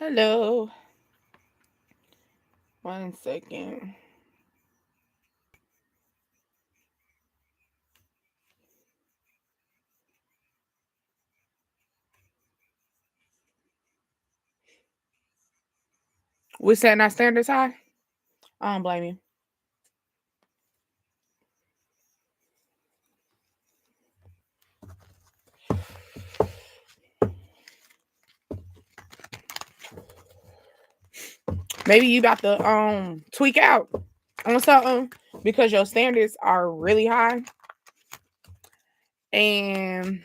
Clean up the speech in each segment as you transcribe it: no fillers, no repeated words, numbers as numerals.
Hello. 1 second. We setting our standards high? I don't blame you. Maybe you about to tweak out on something because your standards are really high and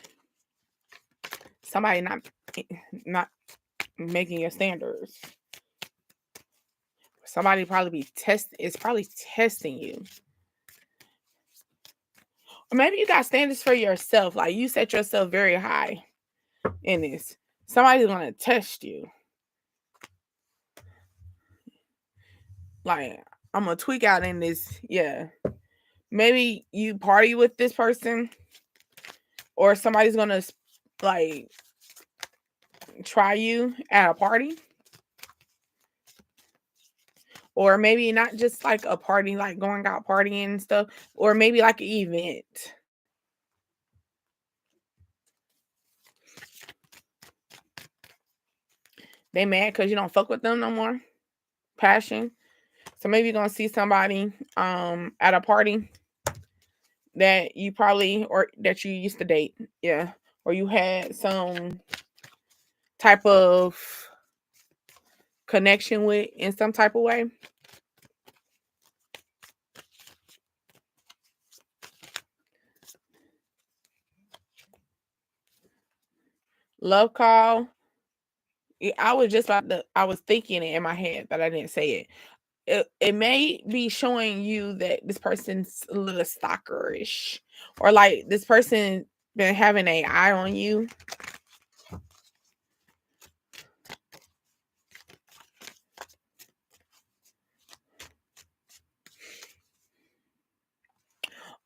somebody not making your standards. Somebody probably it's probably testing you. Or maybe you got standards for yourself. Like you set yourself very high in this. Somebody's gonna test you. Like I'm gonna tweak out in this. Yeah. Maybe you party with this person or somebody's gonna like try you at a party, or maybe not just like a party, like going out partying and stuff, or maybe like an event. They mad because you don't fuck with them no more. Passion. So maybe you're gonna see somebody at a party that you probably or that you used to date, yeah, or you had some type of connection with in some type of way. Love call. I was just about to, I was thinking it in my head, but I didn't say it. It may be showing you that this person's a little stalkerish, or like this person been having an eye on you.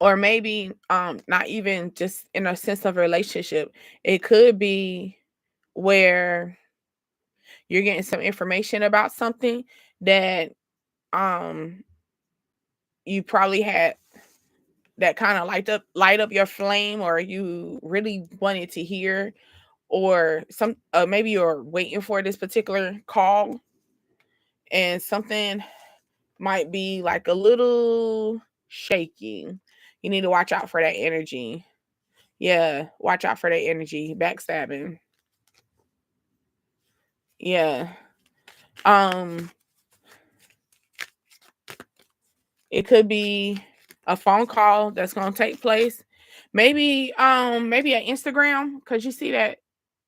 Or maybe not even just in a sense of relationship. It could be where you're getting some information about something that um you probably had that kind of light up your flame, or you really wanted to hear, or some maybe you're waiting for this particular call and something might be like a little shaky. You need to watch out for that energy. Yeah, watch out for that energy. Backstabbing. Yeah. Um, it could be a phone call that's gonna take place. Maybe an Instagram, because you see that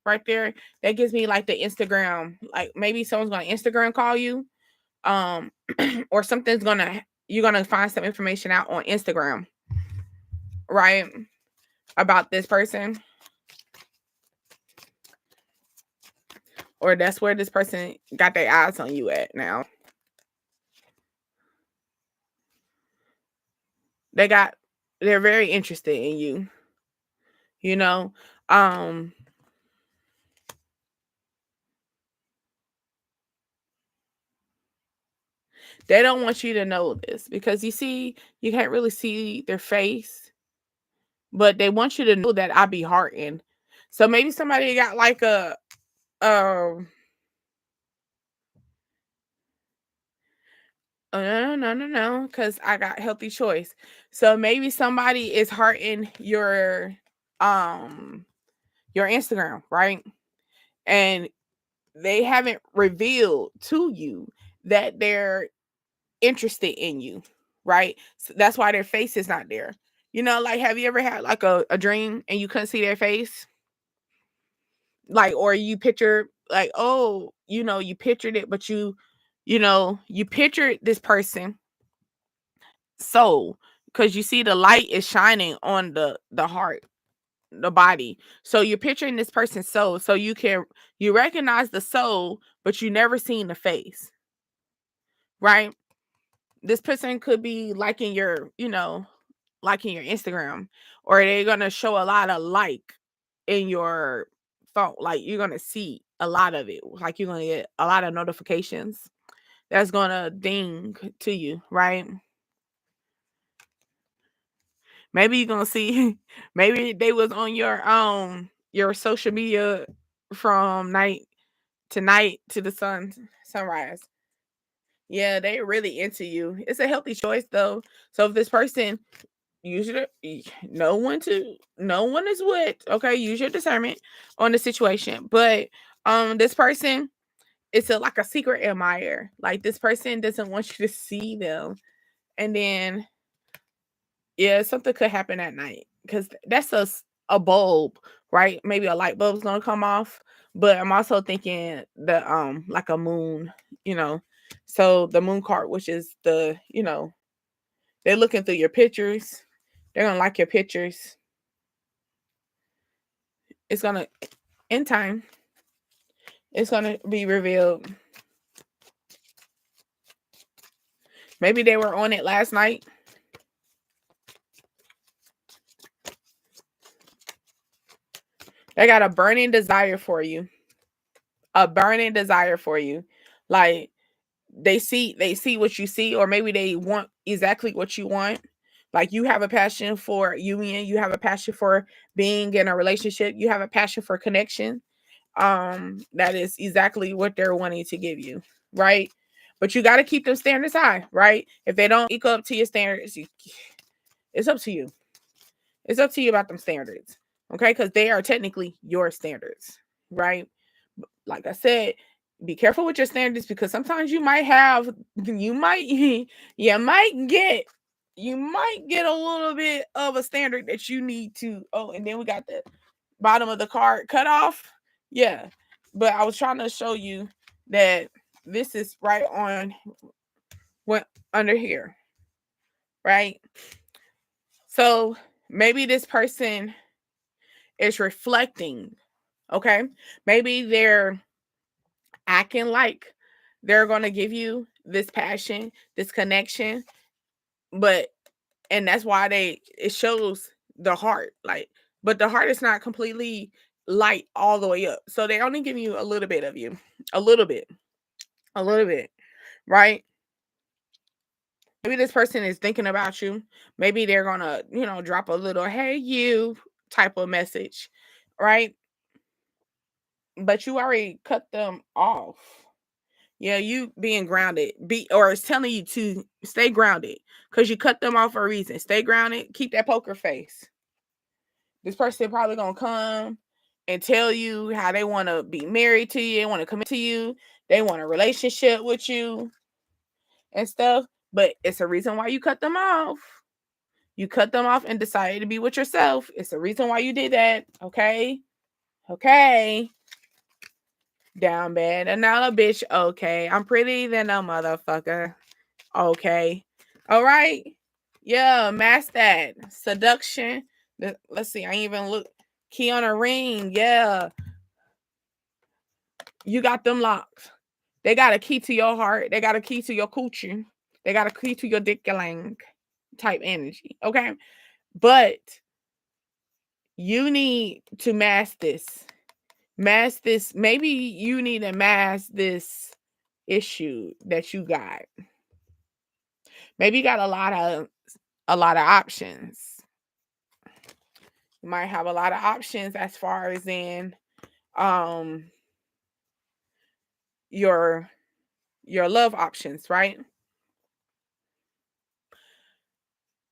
right there. That gives me like the Instagram. Like maybe someone's gonna Instagram call you. Or something's gonna you're gonna find some information out on Instagram, right? About this person. Or that's where this person got their eyes on you at now. They got they're very interested in you, you know. Um they don't want you to know this because you see you can't really see their face, but they want you to know that I be hearting. So maybe somebody got like a um oh, no, because I got healthy choice. So maybe somebody is hearting um your Instagram, right? And they haven't revealed to you that they're interested in you, right? So that's why their face is not there. You know, like have you ever had like a dream and you couldn't see their face? Like, or you picture like, oh, you pictured it, but you pictured this person soul, because you see the light is shining on the heart, the body. So you're picturing this person's soul. So you recognize the soul, but you never seen the face, right? This person could be liking your Instagram, or they're gonna show a lot of like in your phone. Like you're gonna see a lot of it. Like you're gonna get a lot of notifications that's gonna ding to you, right? Maybe you're gonna see maybe they was on your social media from night to night to the sunrise. Yeah, they really into you. It's a healthy choice though. So if this person usually no one is what, okay, use your discernment on the situation. But this person, it's like a secret admirer. Like this person doesn't want you to see them. And then yeah, something could happen at night because that's a bulb, right? Maybe a light bulb's gonna come off. But I'm also thinking the like a moon, you know. So the moon card, which is the, they're looking through your pictures. They're gonna like your pictures. It's gonna in time. It's gonna be revealed. Maybe they were on it last night. They got a burning desire for you. A burning desire for you. Like they see what you see, or maybe they want exactly what you want. Like you have a passion for union, you have a passion for being in a relationship, you have a passion for connection. That is exactly what they're wanting to give you, right? But you got to keep them standards high, right? If they don't equal up to your standards, it's up to you. It's up to you about them standards, okay? Because they are technically your standards, right? Like I said, be careful with your standards because sometimes you might you might get a little bit of a standard that you need to. Oh, and then we got the bottom of the card cut off. Yeah, but I was trying to show you that this is right on what under here, right? So maybe this person is reflecting. Okay, maybe they're acting like they're going to give you this passion, this connection, but and that's why it shows the heart, like, but the heart is not completely light all the way up. So they only give you a little bit of you, a little bit, a little bit, right? Maybe this person is thinking about you. Maybe they're going to, drop a little hey you type of message, right? But you already cut them off. Yeah, you being grounded, or it's telling you to stay grounded because you cut them off for a reason. Stay grounded, keep that poker face. This person probably gonna come and tell you how they want to be married to you, they want to commit to you, they want a relationship with you and stuff. But it's a reason why you cut them off. You cut them off and decided to be with yourself. It's a reason why you did that. Okay, okay. Down bad. Another bitch. Okay, I'm pretty than a motherfucker. Okay. All right. Yeah, mask that. Seduction. Let's see. I ain't even look. Key on a ring. Yeah. You got them locked. They got a key to your heart. They got a key to your coochie. They got a key to your dick-a-lang type energy. Okay. But you need to mask this. Mask this. Maybe you need to mask this issue that you got. Maybe you got a lot of options. You might have a lot of options as far as in um your love options, right?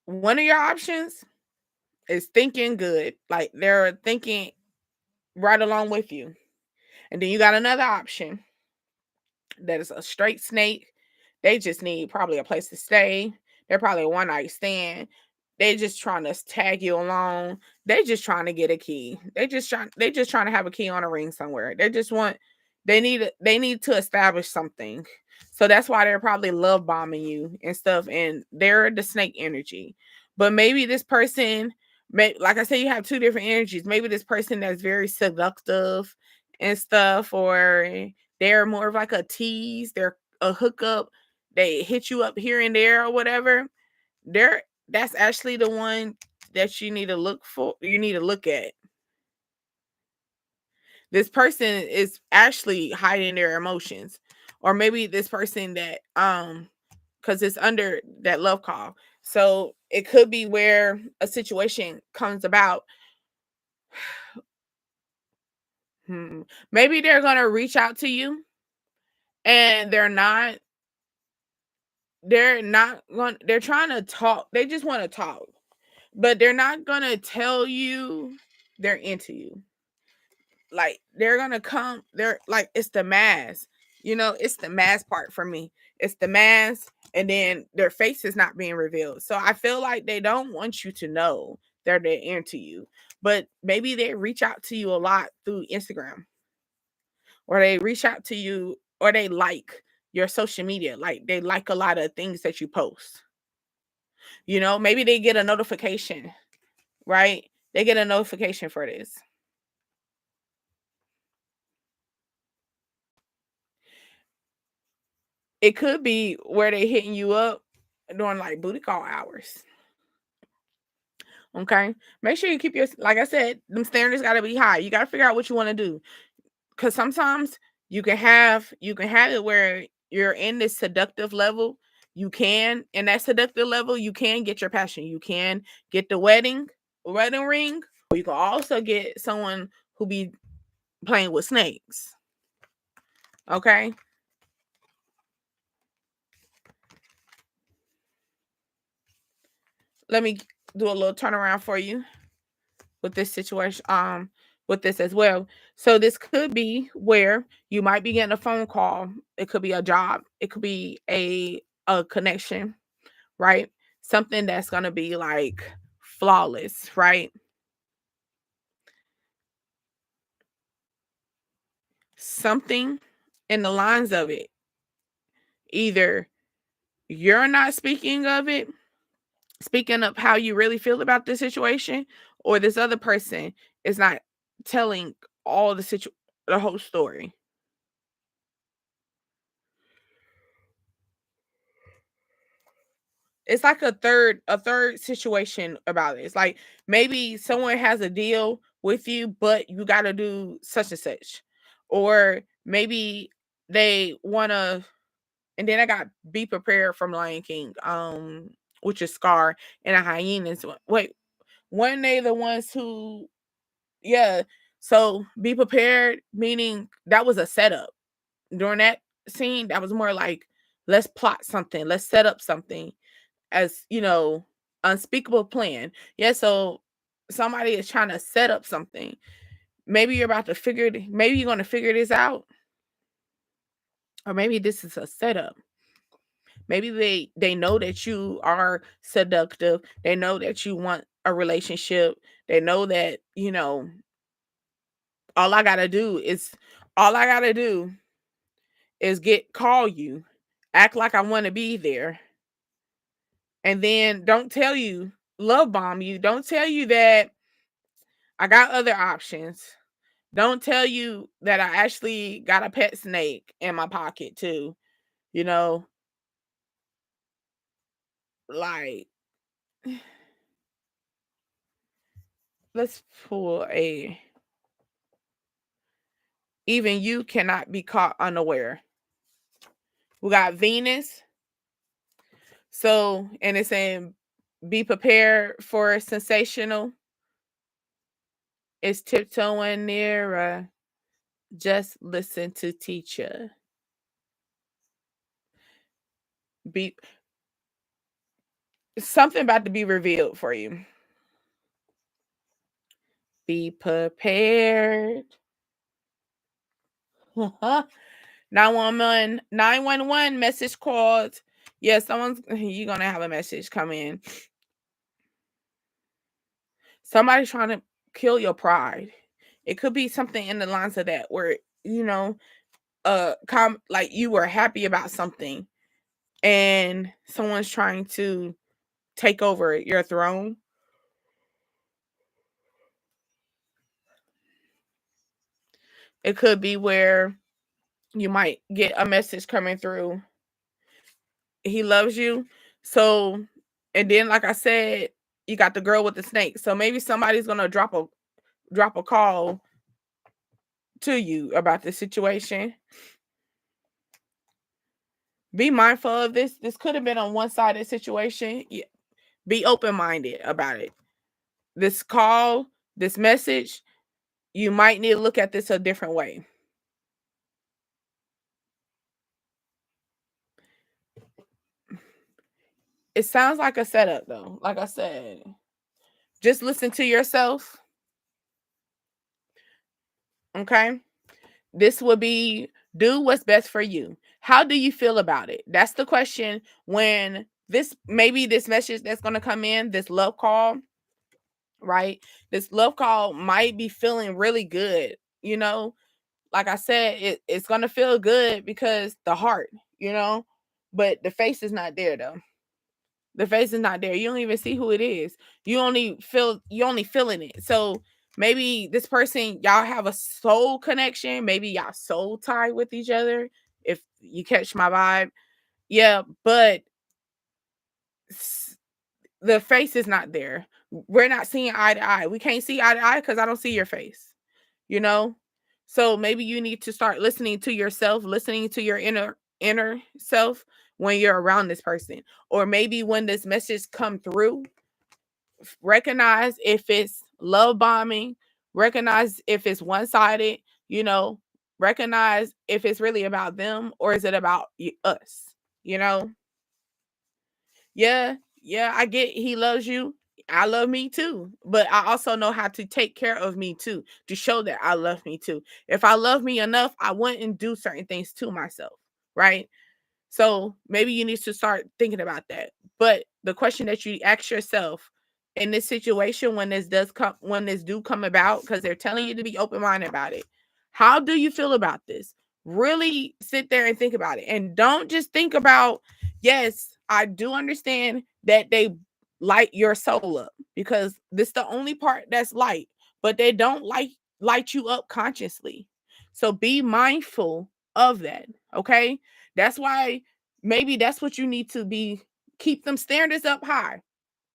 One of your options is thinking good, like they're thinking right along with you. And then you got another option that is a straight snake. They just need probably a place to stay. They're probably a one night stand. They just trying to tag you along. They just trying to get a key. They just trying to have a key on a ring somewhere. They need to establish something. So that's why they're probably love bombing you and stuff. And they're the snake energy. But maybe this person, like I said, you have two different energies. Maybe this person that's very seductive and stuff, or they're more of like a tease, they're a hookup, they hit you up here and there or whatever. They're That's actually the one that you need to look at. this person is actually hiding their emotions, or maybe this person that because it's under that love call. So it could be where a situation comes about. Hmm, maybe they're gonna reach out to you, and they're trying to talk. They just want to talk, but they're not gonna tell you they're into you. Like they're gonna come, they're like, it's the mask. It's the mask part for me. It's the mask, and then their face is not being revealed. So I feel like they don't want you to know they're into you. But maybe they reach out to you a lot through Instagram, or they reach out to you, or they like your social media. Like they like a lot of things that you post. Maybe they get a notification, right? They get a notification for this. It could be where they hitting you up during like booty call hours. Okay. Make sure you keep your, like I said, them standards gotta be high. You gotta figure out what you want to do. Cause sometimes you can have it where you're in this seductive level. In that seductive level, you can get your passion. You can get the wedding ring, or you can also get someone who be playing with snakes. Okay. Let me do a little turnaround for you with this situation, with this as well. So this could be where you might be getting a phone call. It could be a job. It could be a connection, right? Something that's going to be like flawless, right? Something in the lines of it. Either you're not speaking up how you really feel about the situation, or this other person is not telling the whole story. It's like a third situation about it. It's like maybe someone has a deal with you, but you got to do such and such, or maybe they want to. And then I got Be Prepared from Lion King, which is Scar and a hyenas. Wait, weren't they the ones who? Yeah. So Be Prepared, meaning that was a setup. During that scene, that was more like, let's plot something, let's set up something, as unspeakable plan. Yeah, so somebody is trying to set up something. Maybe you're going to figure this out, or maybe this is a setup. Maybe they know that you are seductive. They know that you want a relationship. They know that, all I got to do is all I got to do is get call you, act like I want to be there, and then don't tell you, love bomb you, don't tell you that I got other options. Don't tell you that I actually got a pet snake in my pocket too. You know, like, let's pull a, even you cannot be caught unaware. We got Venus. So, and it's saying be prepared for sensational. It's tiptoeing nearer. Just listen to teacher. Be something about to be revealed for you. Be prepared. 911 message called. Yeah, you're gonna have a message come in. Somebody's trying to kill your pride. It could be something in the lines of that, where like you were happy about something, and someone's trying to take over your throne. It could be where you might get a message coming through. He loves you. So, and then like I said, you got the girl with the snake. So maybe somebody's gonna drop a call to you about the situation. Be mindful of this. This could have been a one-sided situation. Be open-minded about it. This call, this message, you might need to look at this a different way. It sounds like a setup though. Like I said, just listen to yourself. Okay. This will be do what's best for you. How do you feel about it? That's the question when this message that's going to come in, this love call, right? This love call might be feeling really good, you know? Like I said, it's going to feel good because the heart, you know? But the face is not there though. The face is not there. You don't even see who it is. You only feeling it. So maybe this person, y'all have a soul connection. Maybe y'all soul tie with each other. If you catch my vibe. Yeah, but the face is not there. We're not seeing eye to eye. We can't see eye to eye because I don't see your face. You know? So maybe you need to start listening to yourself, listening to your inner self when you're around this person. Or maybe when this message come through, recognize if it's love bombing, recognize if it's one-sided, you know, recognize if it's really about them or is it about us, you know? Yeah, yeah, I get he loves you. I love me too, but I also know how to take care of me too to show that I love me too. If I love me enough, I wouldn't do certain things to myself, right? So maybe you need to start thinking about that. But the question that you ask yourself in this situation when this do come about, because they're telling you to be open minded about it, how do you feel about this? Really sit there and think about it. And don't just think about, yes, I do understand that they light your soul up because this the only part that's light, but they don't light you up consciously. So be mindful of that. Okay. That's why maybe that's what you need to be keep them standards up high,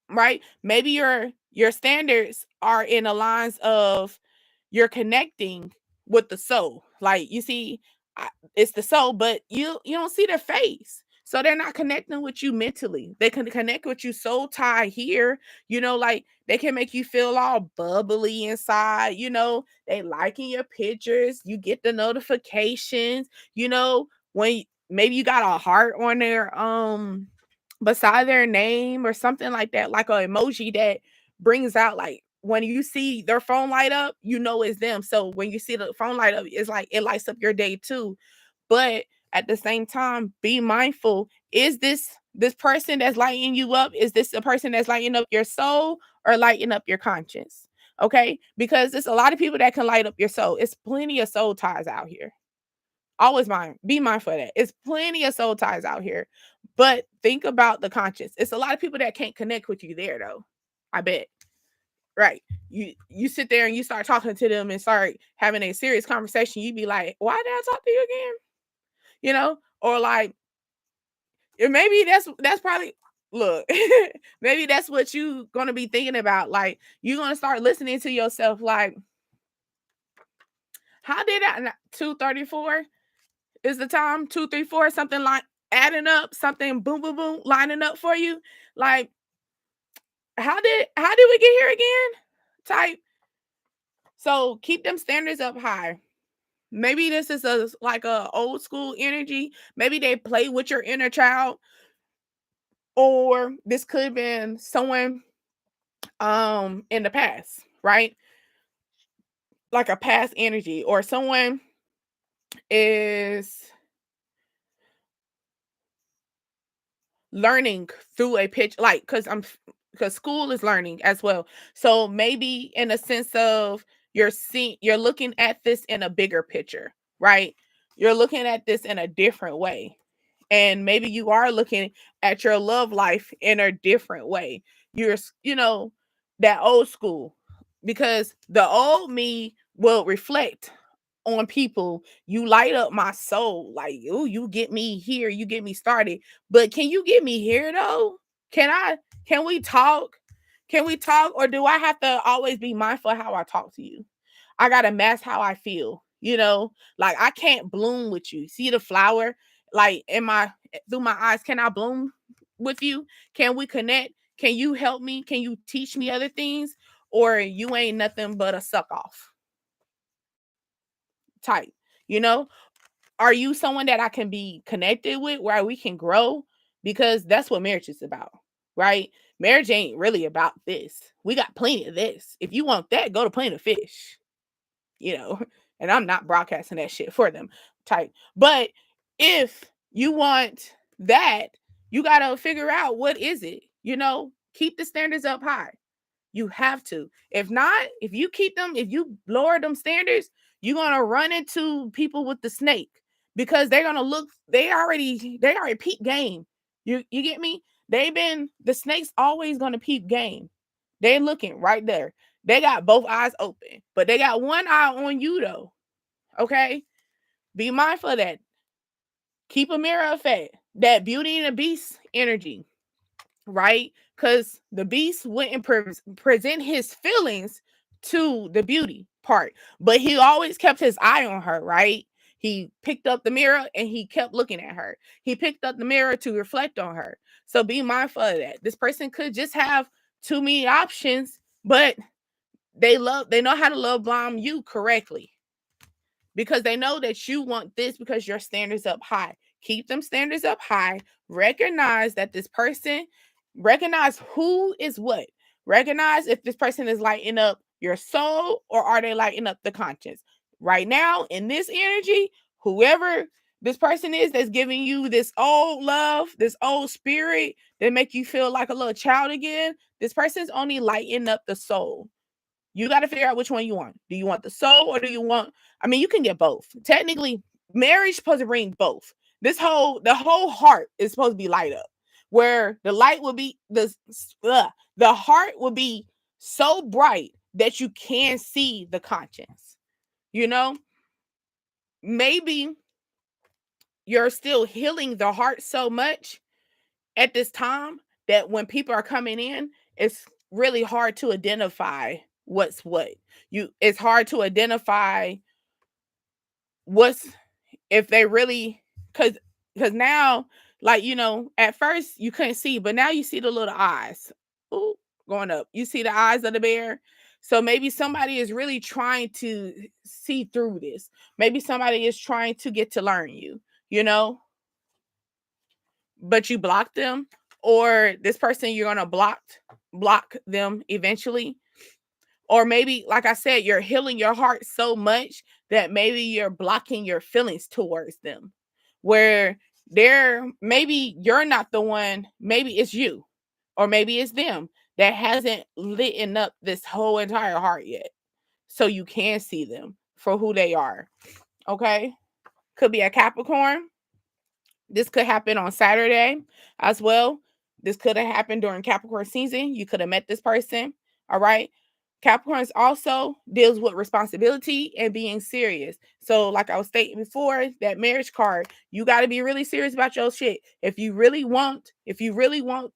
right? Maybe your standards are in the lines of you're connecting with the soul. Like you see, it's the soul, but you don't see their face. So they're not connecting with you mentally. They can connect with you soul tie here, you know, like they can make you feel all bubbly inside, you know, they liking your pictures, you get the notifications, you know, when maybe you got a heart on their beside their name or something like that, like a emoji that brings out like when you see their phone light up, you know it's them. So when you see the phone light up, it's like it lights up your day too. But at the same time, be mindful. Is this person that's lighting you up? Is this a person that's lighting up your soul or lighting up your conscience? Okay, because there's a lot of people that can light up your soul. It's plenty of soul ties out here. Always mind, be mindful of that. It's plenty of soul ties out here. But think about the conscience. It's a lot of people that can't connect with you there though. I bet. Right. You sit there and you start talking to them and start having a serious conversation. You'd be like, why did I talk to you again? You know? Or like maybe that's probably look, maybe that's what you gonna be thinking about. Like you're gonna start listening to yourself like, how did I 2:34? Is the time 2, 3, 4 something like adding up something boom boom boom lining up for you like how did we get here again type. So keep them standards up high. Maybe this is a like a old school energy. Maybe they play with your inner child, or this could have been someone in the past, right? Like a past energy, or someone is learning through a pitch like because school is learning as well. So maybe in a sense of you're looking at this in a bigger picture, right? You're looking at this in a different way. And maybe you are looking at your love life in a different way. You know, that old school, because the old me will reflect on people. You light up my soul. Like, oh, you get me here, you get me started. But can you get me here though? Can we talk? Can we talk? Or do I have to always be mindful of how I talk to you? I gotta mask how I feel. Like I can't bloom with you. See the flower, like through my eyes, can I bloom with you? Can we connect? Can you help me? Can you teach me other things? Or you ain't nothing but a suck off type, you know? Are you someone that I can be connected with where we can grow? Because that's what marriage is about, right? Marriage ain't really about this. We got plenty of this. If you want that, go to Plenty of Fish, you know. And I'm not broadcasting that shit for them type. But if you want that, you got to figure out what is it, keep the standards up high. You have to. If not, if you lower them standards, you're gonna run into people with the snake because they're gonna look. They already peep game. You get me? The snake's always gonna peep game. They're looking right there. They got both eyes open, but they got one eye on you though. Okay, be mindful of that. Keep a mirror effect. That Beauty and the Beast energy, right? Because the beast wouldn't present his feelings to the beauty part, but he always kept his eye on her, right? He picked up the mirror and he kept looking at her. He picked up the mirror to reflect on her. So be mindful of that. This person could just have too many options, but they know how to love bomb you correctly because they know that you want this because your standards up high. Keep them standards up high. Recognize that recognize who is what. Recognize if this person is lighting up your soul or are they lighting up the conscience. Right now, in this energy, whoever this person is that's giving you this old love, this old spirit that make you feel like a little child again, this person's only lighting up the soul. You got to figure out which one you want. Do you want the soul or do you want, you can get both. Technically, marriage is supposed to bring both. The whole heart is supposed to be light up. Where the light will be the heart will be so bright that you can see the conscience. Maybe you're still healing the heart so much at this time that when people are coming in, it's really hard to identify what's what. It's hard to identify what's if they really because now, like, at first you couldn't see, but now you see the little eyes. Ooh, going up. You see the eyes of the bear. So maybe somebody is really trying to see through this. Maybe somebody is trying to get to learn you, but you block them, or this person you're gonna block them eventually. Or maybe, like I said, you're healing your heart so much that maybe you're blocking your feelings towards them. Where maybe you're not the one, maybe it's you, or maybe it's them that hasn't lit up this whole entire heart yet. So you can see them for who they are. Okay? Could be a Capricorn. This could happen on Saturday as well. This could have happened during Capricorn season. You could have met this person. All right. Capricorns also deals with responsibility and being serious. So, like I was stating before, that marriage card, you got to be really serious about your shit. If you really want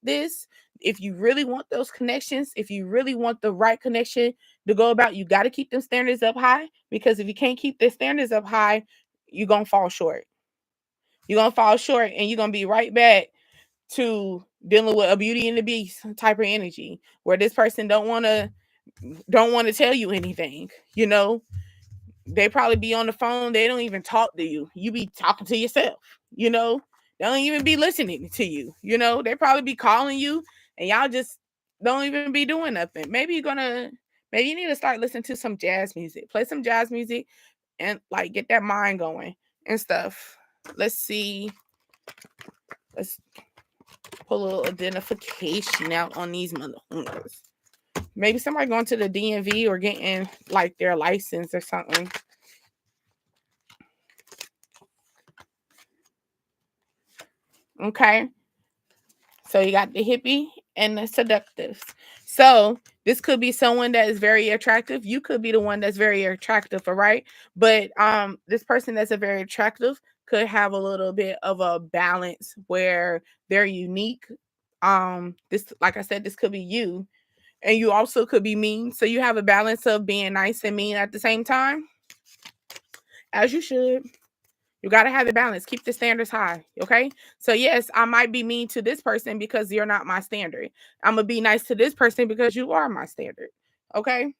this, if you really want those connections, if you really want the right connection to go about, you got to keep them standards up high. Because if you can't keep the standards up high, you're gonna fall short. You're gonna fall short, and you're gonna be right back to dealing with a Beauty and the Beast type of energy, where this person don't want to tell you anything. They probably be on the phone. They don't even talk to you. You be talking to yourself. They don't even be listening to you. They probably be calling you, and y'all just don't even be doing nothing. Maybe you need to start listening to some jazz music. Play some jazz music and like get that mind going and stuff. Let's see. Let's pull a little identification out on these motherfuckers. Maybe somebody going to the DMV or getting like their license or something. Okay. So you got the hippie and the seductive. So this could be someone that is very attractive. You could be the one that's very attractive, all right? But this person that's a very attractive could have a little bit of a balance where they're unique. This, like I said, this could be you. And you also could be mean. So you have a balance of being nice and mean at the same time. as you should. You got to have the balance. Keep the standards high. Okay. So, yes, I might be mean to this person because you're not my standard. I'm going to be nice to this person because you are my standard. Okay.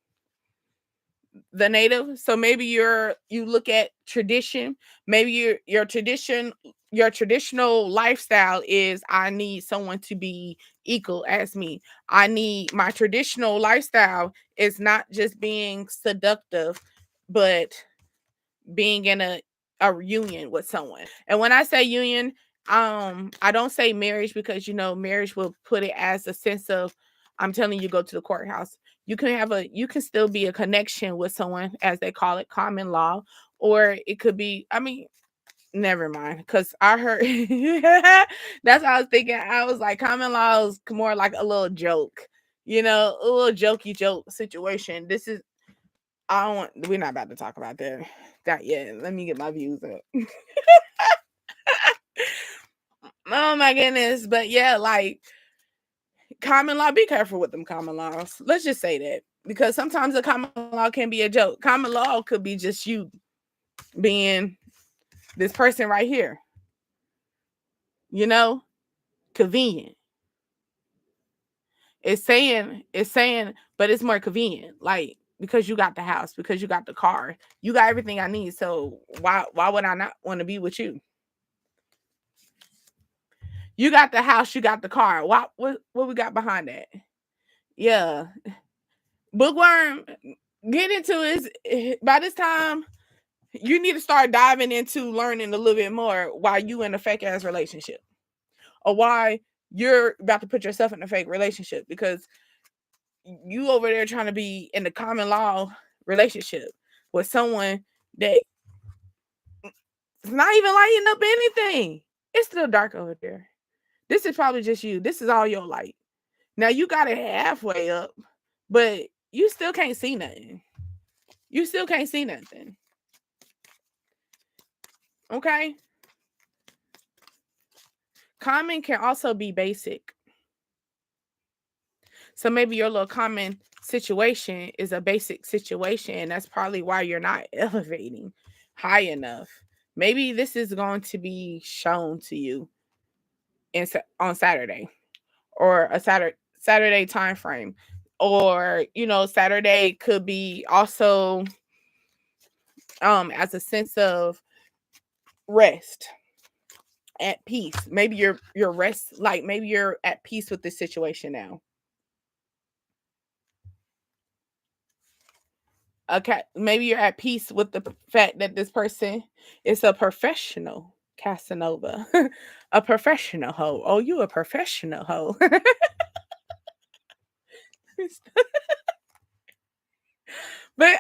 The native. So maybe you look at tradition. Maybe your traditional lifestyle is I need someone to be equal as me. I need my traditional lifestyle is not just being seductive, but being in a union with someone. And when I say union, I don't say marriage because marriage will put it as a sense of I'm telling you go to the courthouse. You can still be a connection with someone as they call it common law, or it could be, I mean, never mind, because I heard that's what I was thinking. I was like, common law is more like a little joke, a little jokey joke situation. This is I don't want we're not about to talk about that yet. Let me get my views up. Oh my goodness. But yeah, like common law, be careful with them common laws. Let's just say that. Because sometimes a common law can be a joke. Common law could be just you being this person right here, you know, convenient. It's saying, but it's more convenient. Like because you got the house, because you got the car, you got everything I need. So why would I not want to be with you? You got the house, you got the car. What we got behind that? Yeah. Bookworm, get into is by this time you need to start diving into learning a little bit more why you in a fake ass relationship. Or why you're about to put yourself in a fake relationship because you over there trying to be in the common law relationship with someone that is not even lighting up anything. It's still dark over there. This is probably just you. This is all your light. Now you got it halfway up, but you still can't see nothing. You still can't see nothing. Okay? Common can also be basic. So maybe your little common situation is a basic situation, and that's probably why you're not elevating high enough. Maybe this is going to be shown to you on Saturday or a Saturday time frame. Or, Saturday could be also as a sense of rest, at peace. Maybe you're rest, like maybe you're at peace with the situation now. Okay, maybe you're at peace with the fact that this person is a professional Casanova, a professional hoe. Oh, you a professional hoe. But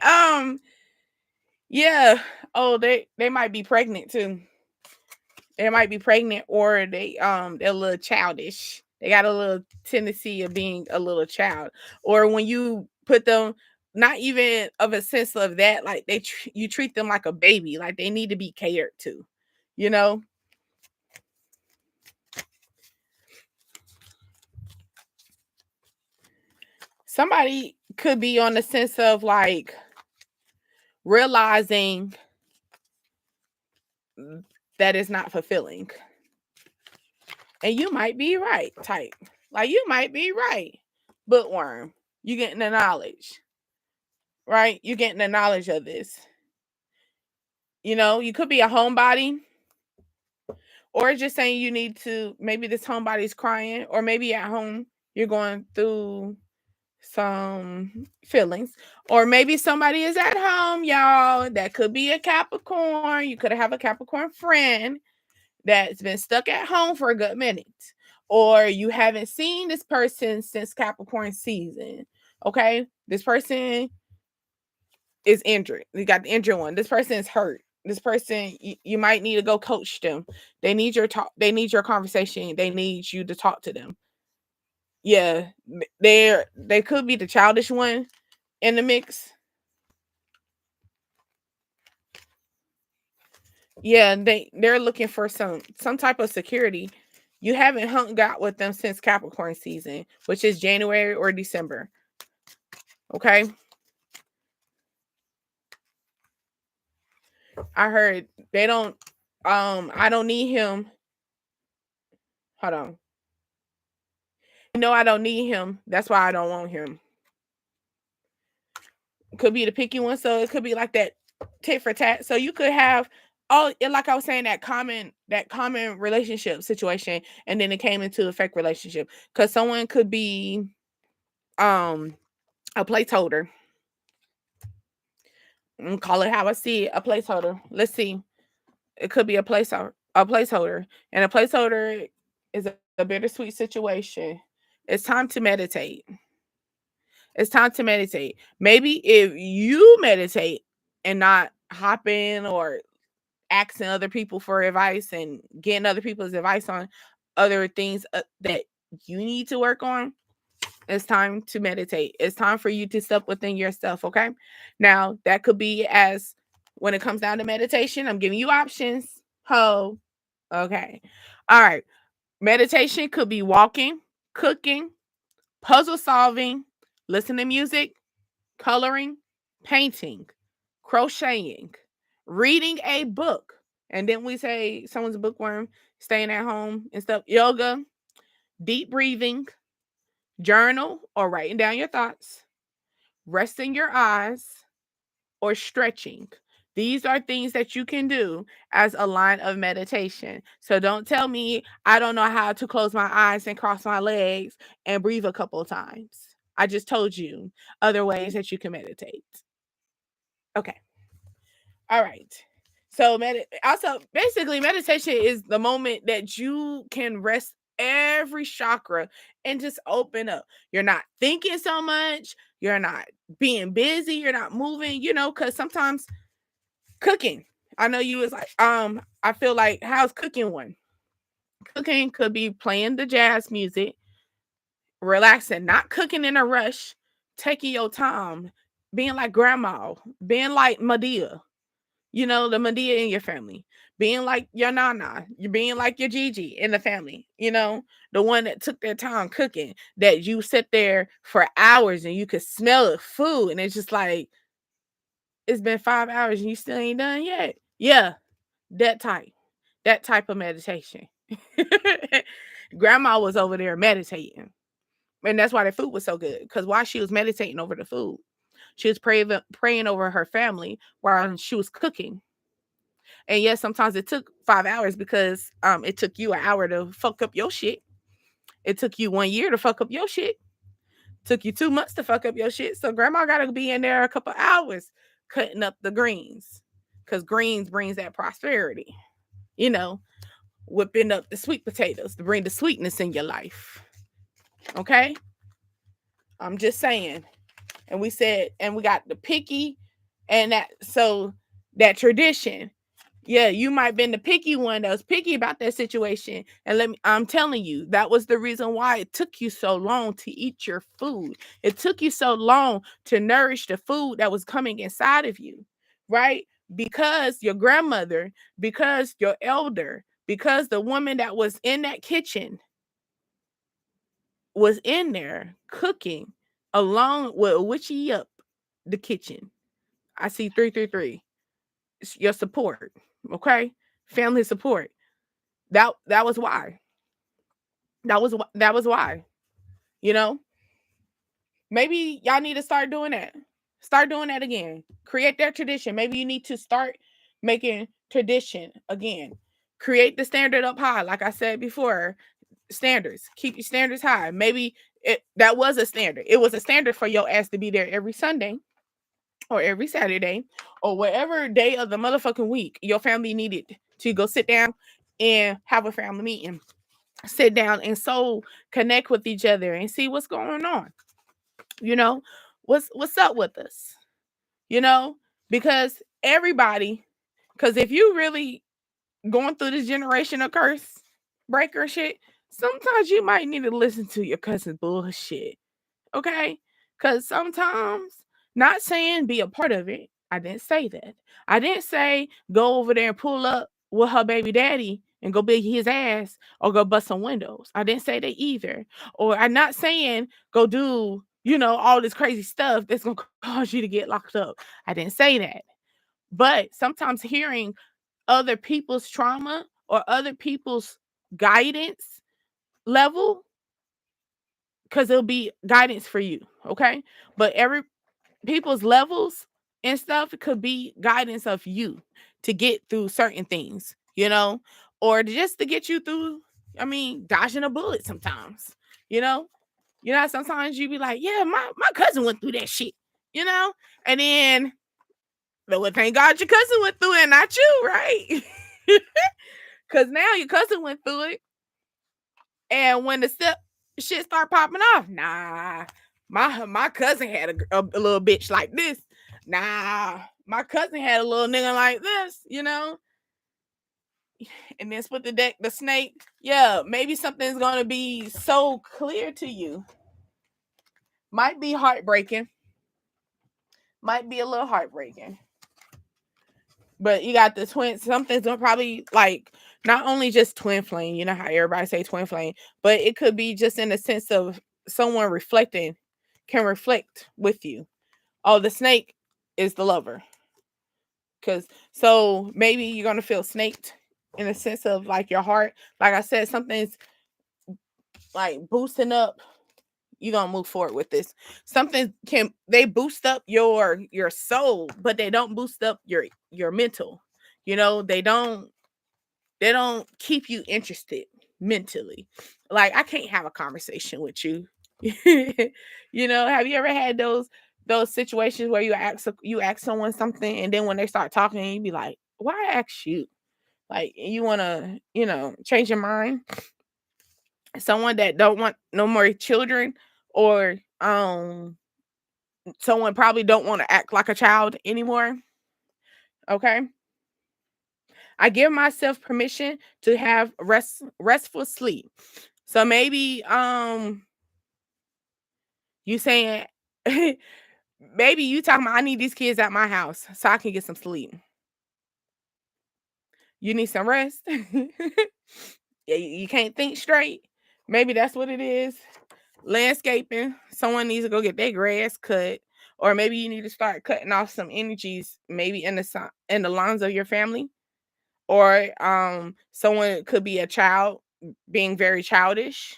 yeah. Oh, they might be pregnant too. They might be pregnant, or they're a little childish. They got a little tendency of being a little child. Or when you put them, not even of a sense of that, like you treat them like a baby, like they need to be catered to, you know. Somebody could be on the sense of like realizing that it's not fulfilling. And you might be right, type. Like you might be right. Bookworm. You getting the knowledge, right? You getting the knowledge of this. You could be a homebody, or just saying you need to, maybe this homebody's crying, or maybe at home you're going through some feelings, or maybe somebody is at home, y'all. That could be a Capricorn. You could have a Capricorn friend that's been stuck at home for a good minute, or you haven't seen this person since Capricorn season. Okay, this person is injured. You got the injured one. This person is hurt. This person, you might need to go coach them. They need your talk. They need your conversation. They need you to talk to them. Yeah, they could be the childish one in the mix. Yeah, they're looking for some type of security. You haven't hung out with them since Capricorn season, which is January or December. Okay. I heard they don't I don't need him. Hold on. No, I don't need him. That's why I don't want him. Could be the picky one, so it could be like that tit for tat. So you could have all like I was saying that common relationship situation, and then it came into a fake relationship because someone could be um a placeholder. Call it how I see it, a placeholder. Let's see. It could be a placeholder, and a placeholder is a bittersweet situation. It's time to meditate. It's time to meditate. Maybe if you meditate and not hop in or asking other people for advice and getting other people's advice on other things that you need to work on, it's time to meditate. It's time for you to step within yourself. Okay. Now, that could be as when it comes down to meditation, I'm giving you options. Ho. Okay. All right. Meditation could be walking, cooking, puzzle solving, listening to music, coloring, painting, crocheting, reading a book. And then we say someone's a bookworm, staying at home and stuff, yoga, deep breathing, journal or writing down your thoughts, resting your eyes, or stretching. These are things that you can do as a line of meditation. So don't tell me I don't know how to close my eyes and cross my legs and breathe a couple of times. I just told you other ways that you can meditate. Okay. All right. So also basically meditation is the moment that you can rest every chakra and just open up. You're not thinking so much, you're not being busy, you're not moving, cuz sometimes cooking. I know you was like I feel like how's cooking one? Cooking could be playing the jazz music, relaxing, not cooking in a rush, taking your time, being like grandma, being like Medea, the Medea in your family, being like your Nana, you being like your Gigi in the family, the one that took their time cooking, that you sit there for hours and you could smell the food and it's just like, it's been 5 hours and you still ain't done yet. Yeah, that type, that type of meditation. Grandma was over there meditating. And that's why the food was so good. Because while she was meditating over the food, she was praying over her family while she was cooking. And yes, sometimes it took 5 hours because it took you an hour to fuck up your shit. It took you 1 year to fuck up your shit. Took you 2 months to fuck up your shit. So grandma gotta be in there a couple hours cutting up the greens. Cause greens brings that prosperity, you know, whipping up the sweet potatoes to bring the sweetness in your life. Okay? I'm just saying. And we said, and we got the picky and that tradition. Yeah, you might have been the picky one that was picky about that situation. And I'm telling you, that was the reason why it took you so long to eat your food. It took you so long to nourish the food that was coming inside of you, right? Because your grandmother, because your elder, because the woman that was in that kitchen was in there cooking along with witchy up the kitchen. I see 333. It's your support. Okay? Family support. That was why. That was why. You know? Maybe y'all need to start doing that. Start doing that again. Create that tradition. Maybe you need to start making tradition again. Create the standard up high, like I said before. Standards. Keep your standards high. Maybe that was a standard. It was a standard for your ass to be there every Sunday or every Saturday or whatever day of the motherfucking week your family needed to go sit down and have a family meeting. Sit down and so connect with each other and see what's going on. You know, what's up with us? You know, because everybody, because if you really going through this generational curse breaker shit, sometimes you might need to listen to your cousin's bullshit. Okay? Because sometimes, not saying be a part of it. I didn't say that. I didn't say go over there and pull up with her baby daddy and go beat his ass or go bust some windows. I didn't say that either. Or I'm not saying go do, all this crazy stuff that's going to cause you to get locked up. I didn't say that. But sometimes hearing other people's trauma or other people's guidance level, because it'll be guidance for you, okay? But every people's levels and stuff could be guidance of you to get through certain things, or just to get you through. I mean, dodging a bullet sometimes, you know. Sometimes you be like, yeah, my cousin went through that shit, you know, and then, but thank God your cousin went through it, not you, right? Because now your cousin went through it, and when the shit start popping off, nah, my cousin had a little bitch like this. Nah, my cousin had a little nigga like this, and then split the snake. Yeah, maybe something's gonna be so clear to you. Might be heartbreaking. Might be a little heartbreaking. But you got the twin. Something's gonna probably like not only just twin flame. You know how everybody say twin flame, but it could be just in the sense of someone reflecting, can reflect with you. Oh, the snake is the lover. So maybe you're gonna feel snaked in the sense of like your heart. Like I said, something's like boosting up. You're gonna move forward with this. Something they boost up your soul, but they don't boost up your mental. They don't keep you interested mentally. Like I can't have a conversation with you. Have you ever had those situations where you ask someone something, and then when they start talking, you be like, why I ask you? Like you want to, change your mind. Someone that don't want no more children, or someone probably don't want to act like a child anymore. Okay. I give myself permission to have restful sleep. So maybe you saying maybe you talking about I need these kids at my house so I can get some sleep. You need some rest. Yeah, you can't think straight. Maybe that's what it is. Landscaping. Someone needs to go get their grass cut, or maybe you need to start cutting off some energies, maybe in the lawns of your family, or someone could be a child being very childish.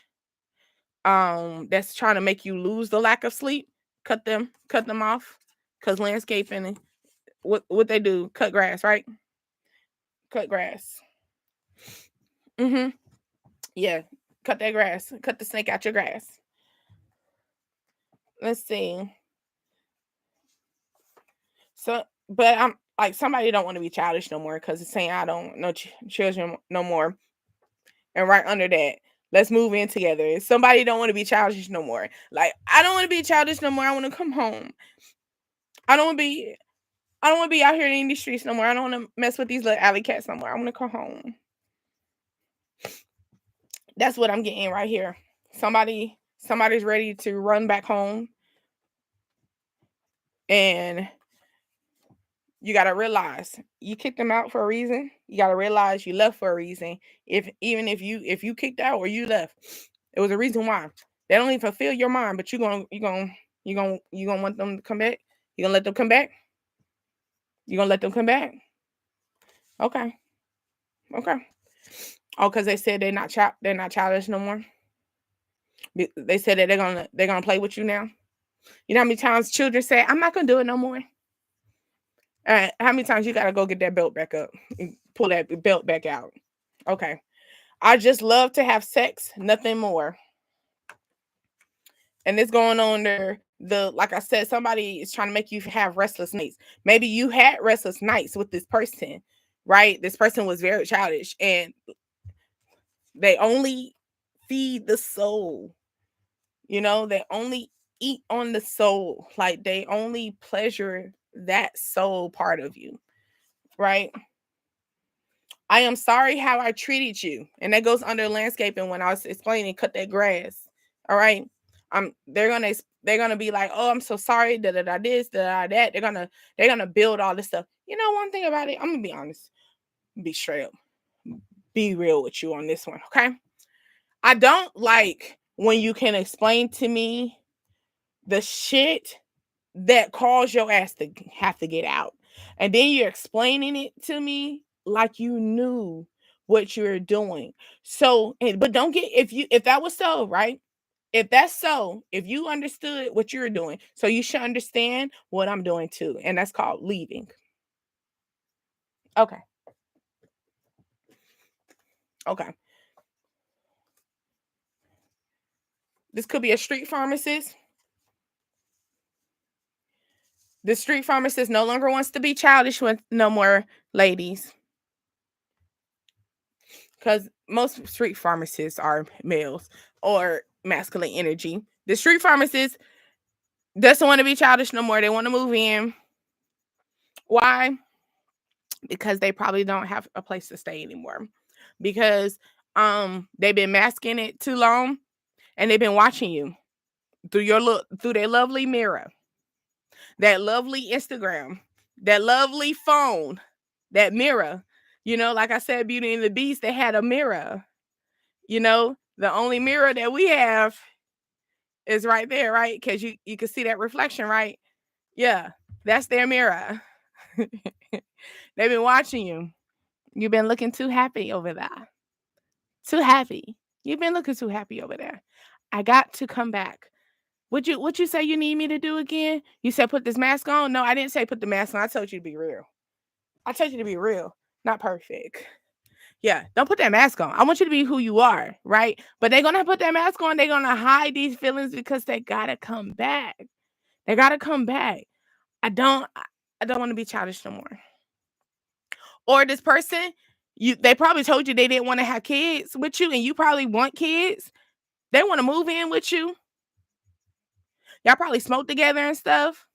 That's trying to make you lose the lack of sleep. Cut them off, because landscaping, what they do, cut grass, right? Cut grass. Mm-hmm. Yeah. Cut that grass. Cut the snake out your grass. Let's see. So, but I'm like, somebody don't want to be childish no more because it's saying I don't know children no more. And right under that, let's move in together. If somebody don't want to be childish no more. Like I don't want to be childish no more. I want to come home. I don't want to be. I don't want to be out here in the streets no more. I don't want to mess with these little alley cats no more. I want to come home. That's what I'm getting right here. Somebody's ready to run back home, and you got to realize you kicked them out for a reason. You got to realize you left for a reason. If you kicked out or you left, it was a reason why. They don't even fulfill your mind, but you gonna want them to come back. You gonna let them come back. You gonna let them come back. Okay, okay. Oh, because they said they're not childish no more. They said that they're gonna play with you now. You know how many times children say, "I'm not gonna do it no more." How many times you gotta go get that belt back up and pull that belt back out? Okay. I just love to have sex, nothing more. And it's going on there. Like I said, somebody is trying to make you have restless nights. Maybe you had restless nights with this person, right? This person was very childish, and they only feed the soul. They only eat on the soul. Like they only pleasure that soul part of you, right? I am sorry how I treated you. And that goes under landscaping when I was explaining cut that grass. All right. They're gonna be like, oh, I'm so sorry, da da da this, da da that. They're gonna build all this stuff. One thing about it, I'm gonna be honest, be straight up, be real with you on this one, okay? I don't like when you can explain to me the shit that caused your ass to have to get out. And then you're explaining it to me like you knew what you were doing. So, but don't get, if that was so, right? If that's so, if you understood what you were doing, so you should understand what I'm doing too. And that's called leaving. Okay. Okay. This could be a street pharmacist. The street pharmacist no longer wants to be childish with no more ladies. Because most street pharmacists are males or masculine energy. The street pharmacist doesn't want to be childish no more. They want to move in. Why? Because they probably don't have a place to stay anymore. Because they've been masking it too long and they've been watching you through their lovely mirror, that lovely Instagram, that lovely phone, that mirror. Like I said, Beauty and the Beast, they had a mirror. The only mirror that we have is right there, right? Because you can see that reflection, right? Yeah, that's their mirror. They've been watching you. You've been looking too happy over there. Too happy. You've been looking too happy over there. I got to come back. What you say you need me to do again? You said put this mask on? No, I didn't say put the mask on. I told you to be real. I told you to be real, not perfect. Yeah, don't put that mask on. I want you to be who you are, right? But they're gonna put that mask on. They're gonna hide these feelings because they gotta come back. They gotta come back. I don't want to be childish no more. Or this person, they probably told you they didn't want to have kids with you, and you probably want kids. They want to move in with you. Y'all probably smoke together and stuff.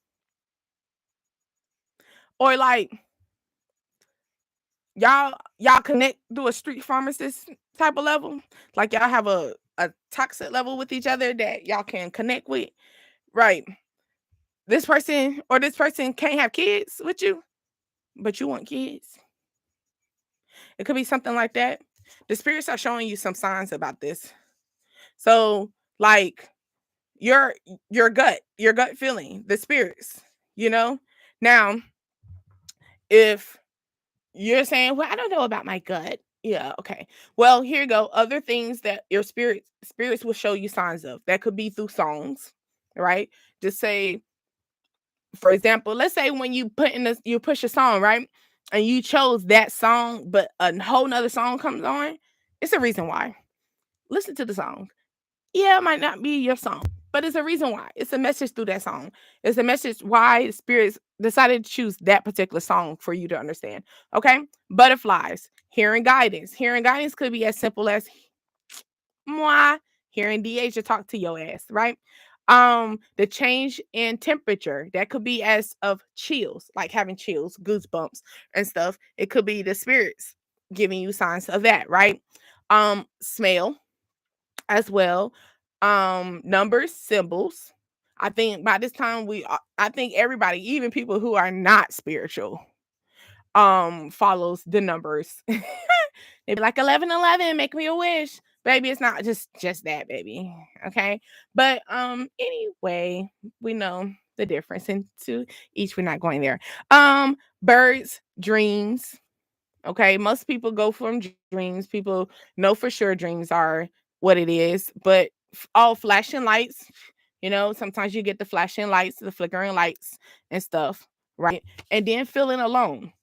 Or like y'all connect through a street pharmacist type of level. Like y'all have a toxic level with each other that y'all can connect with. Right. This person can't have kids with you, but you want kids. It could be something like that. The spirits are showing you some signs about this. So, like your your gut feeling, the spirits, you know? Now, if you're saying, "Well, I don't know about my gut." Yeah, okay. Well, here you go. Other things that your spirits will show you signs of. That could be through songs, right? Just say, for example, let's say when you push a song, right? And you chose that song, but a whole nother song comes on, it's a reason why. Listen to the song. Yeah, it might not be your song, but it's a reason why. It's a message through that song. It's a message why the spirits decided to choose that particular song for you to understand. Okay. Butterflies, hearing guidance. Hearing guidance could be as simple as moi, hearing DH to talk to your ass, right? The change in temperature, that could be as of chills, like having chills, goosebumps and stuff. It could be the spirits giving you signs of that, right? Smell as well. Numbers, symbols. I think by this time I think everybody, even people who are not spiritual, follows the numbers. They be like 1111, make me a wish. Baby, it's not just that, baby. Okay. But anyway, we know the difference into each. We're not going there. Birds, dreams. Okay. Most people go from dreams. People know for sure dreams are what it is, but all flashing lights, sometimes you get the flashing lights, the flickering lights and stuff, right? And then feeling alone,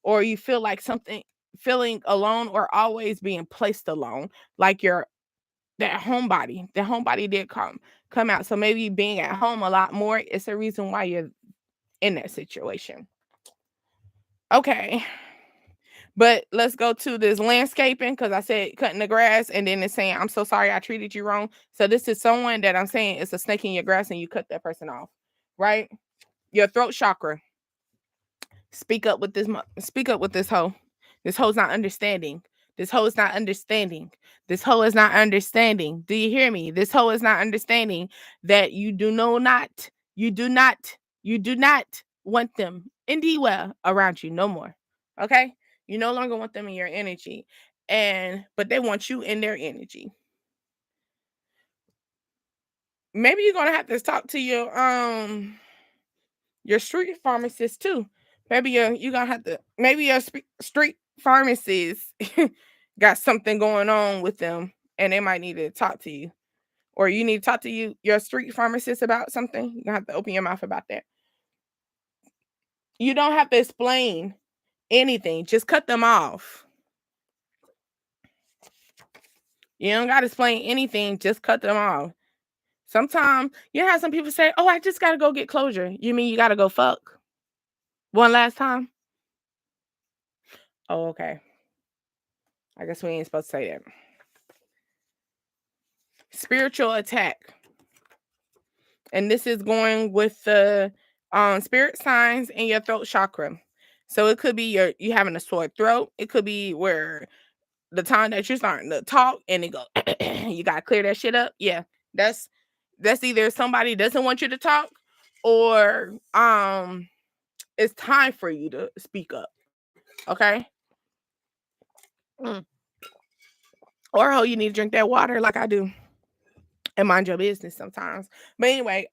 or you feel like something, feeling alone or always being placed alone, like the homebody did come out. So maybe being at home a lot more is the reason why you're in that situation. Okay. But let's go to this landscaping, because I said cutting the grass and then it's saying, I'm so sorry I treated you wrong. So this is someone that I'm saying it's a snake in your grass and you cut that person off, right? Your throat chakra. Speak up with this hoe. This hoe's not understanding. This hoe is not understanding. This hoe is not understanding. Do you hear me? This hoe is not understanding that you do not, you do not want them indeed well around you no more. Okay? You no longer want them in your energy. But they want you in their energy. Maybe you're gonna have to talk to your street pharmacist too, Maybe you gonna have to. Maybe your street pharmacist got something going on with them, and they might need to talk to you, or you need to talk to your street pharmacist about something. You gonna have to open your mouth about that. You don't have to explain anything. Just cut them off. You don't got to explain anything. Just cut them off. Sometimes you have some people say, "Oh, I just gotta go get closure." You mean you gotta go fuck one last time? Oh, okay. I guess we ain't supposed to say that. Spiritual attack. And this is going with the spirit signs in your throat chakra. So it could be you having a sore throat. It could be where the time that you're starting to talk and it go, you gotta clear that shit up. Yeah, that's either somebody doesn't want you to talk, or it's time for you to speak up. Okay. Mm. Or how you need to drink that water like I do and mind your business sometimes. But anyway,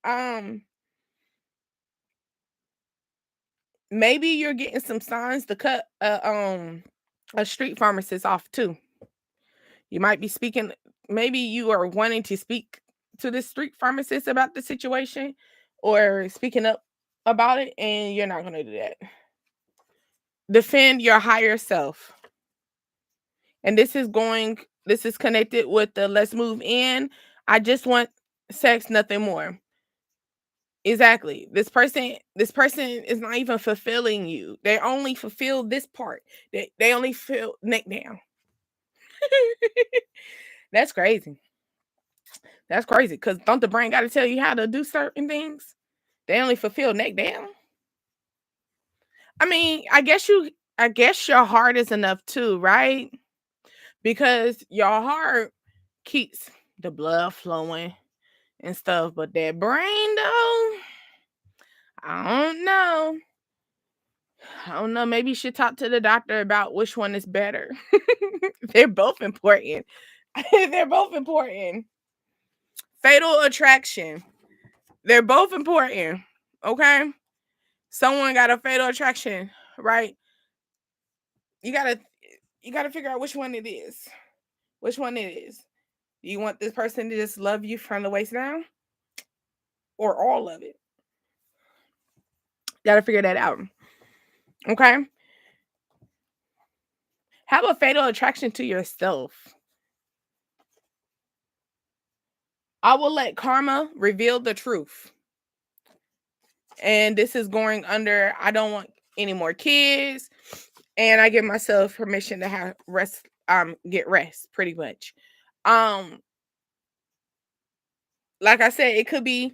maybe you're getting some signs to cut a street pharmacist off too. You might be speaking, maybe you are wanting to speak to the street pharmacist about the situation or speaking up about it, and you're not going to do that. Defend your higher self. And this is connected with the let's move in. I just want sex, nothing more. Exactly. This person is not even fulfilling you. They only fulfill this part. They only feel neck down. That's crazy. That's crazy. Cause don't the brain gotta tell you how to do certain things? They only fulfill neck down. I mean, I guess your heart is enough too, right? Because your heart keeps the blood flowing and stuff, but that brain though, I don't know. I don't know. Maybe you should talk to the doctor about which one is better. They're both important. They're both important. Fatal attraction. They're both important. Okay. Someone got a fatal attraction, right? You gotta you gotta figure out which one it is. Which one it is. Do you want this person to just love you from the waist down? Or all of it? Gotta figure that out. Okay. Have a fatal attraction to yourself. I will let karma reveal the truth. And this is going under I don't want any more kids. And I give myself permission to have rest, get rest pretty much. Um, like I said, it could be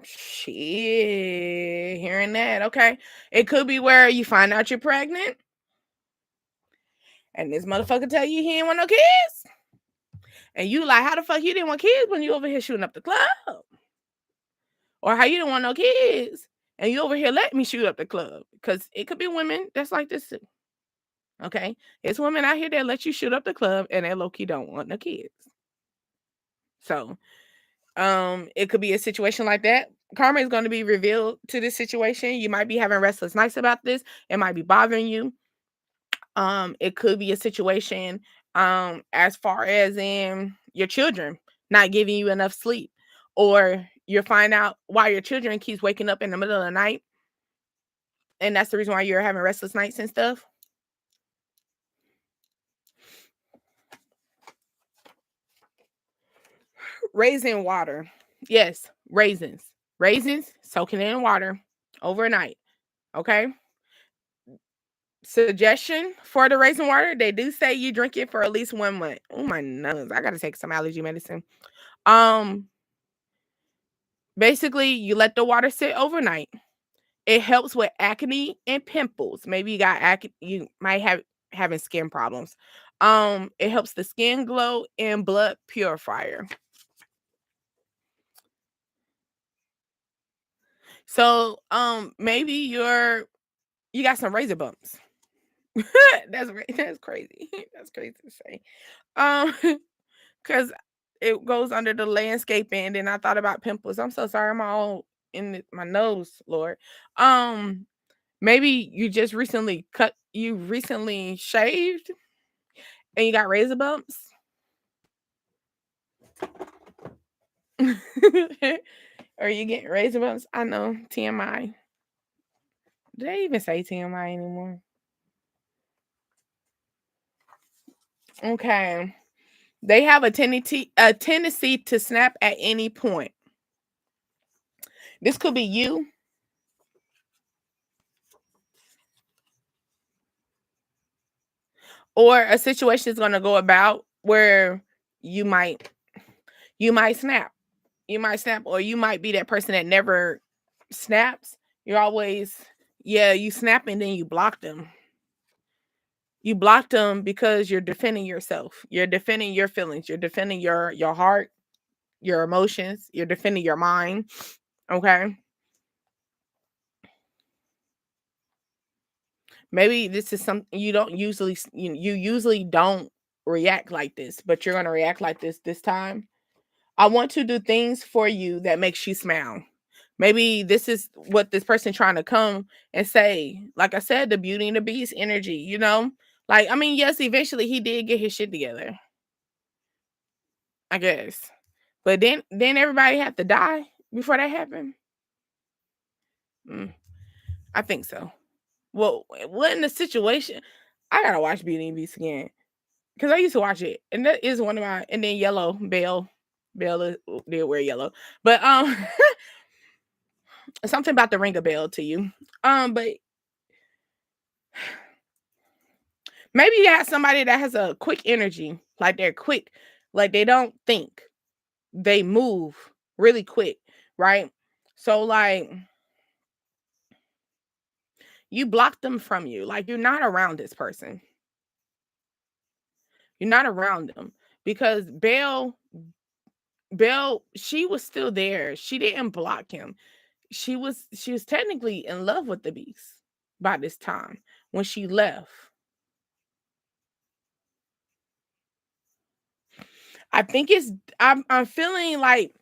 shit hearing that, okay. It could be where you find out you're pregnant and this motherfucker tell you he ain't want no kids. And you like, how the fuck you didn't want kids when you over here shooting up the club? Or how you didn't want no kids and you over here let me shoot up the club? Because it could be women that's like this too. Okay. It's women out here that let you shoot up the club and they low key don't want no kids. So it could be a situation like that. Karma is going to be revealed to this situation. You might be having restless nights about this. It might be bothering you. It could be a situation as far as in your children not giving you enough sleep, or you find out why your children keeps waking up in the middle of the night, and that's the reason why you're having restless nights and stuff. Raisin water. Yes, raisins. Raisins, soaking in water overnight. Okay. Suggestion for the raisin water, they do say you drink it for at least 1 month. Oh my nose. I gotta take some allergy medicine. Um, basically you let the water sit overnight. It helps with acne and pimples. Maybe you got acne, you might have having skin problems. It helps the skin glow and blood purifier. So maybe you got some razor bumps. That's crazy. That's crazy to say. Um, because it goes under the landscaping, and then I thought about pimples. I'm so sorry, I'm all in my nose, Lord. Um, Maybe you recently shaved and you got razor bumps. Or you getting razor bumps? I know, TMI. Do they even say TMI anymore? Okay. They have a tendency to snap at any point. This could be you, or a situation is going to go about where you might you might snap. You might snap, or you might be that person that never snaps. You're always, yeah, you snap and then you block them. You blocked them because you're defending yourself. You're defending your feelings. You're defending your heart, your emotions. You're defending your mind. Okay. Maybe this is something you don't usually you usually don't react like this, but you're gonna react like this time. I want to do things for you that makes you smile. Maybe this is what this person trying to come and say. Like I said, the Beauty and the Beast energy, you know? Like, I mean, yes, eventually he did get his shit together, I guess. But then everybody had to die before that happened. Mm, I think so. Well, what in the situation? I gotta watch Beauty and the Beast again because I used to watch it, and that is one of my. And then Yellow Bell did wear yellow, but something about the ring a bell to you. But maybe you have somebody that has a quick energy, like they're quick, like they don't think, they move really quick, right? So like you block them from you, like you're not around this person, you're not around them because Belle, she was still there. She didn't block him. She was technically in love with the beast by this time when she left. I think it's I'm feeling like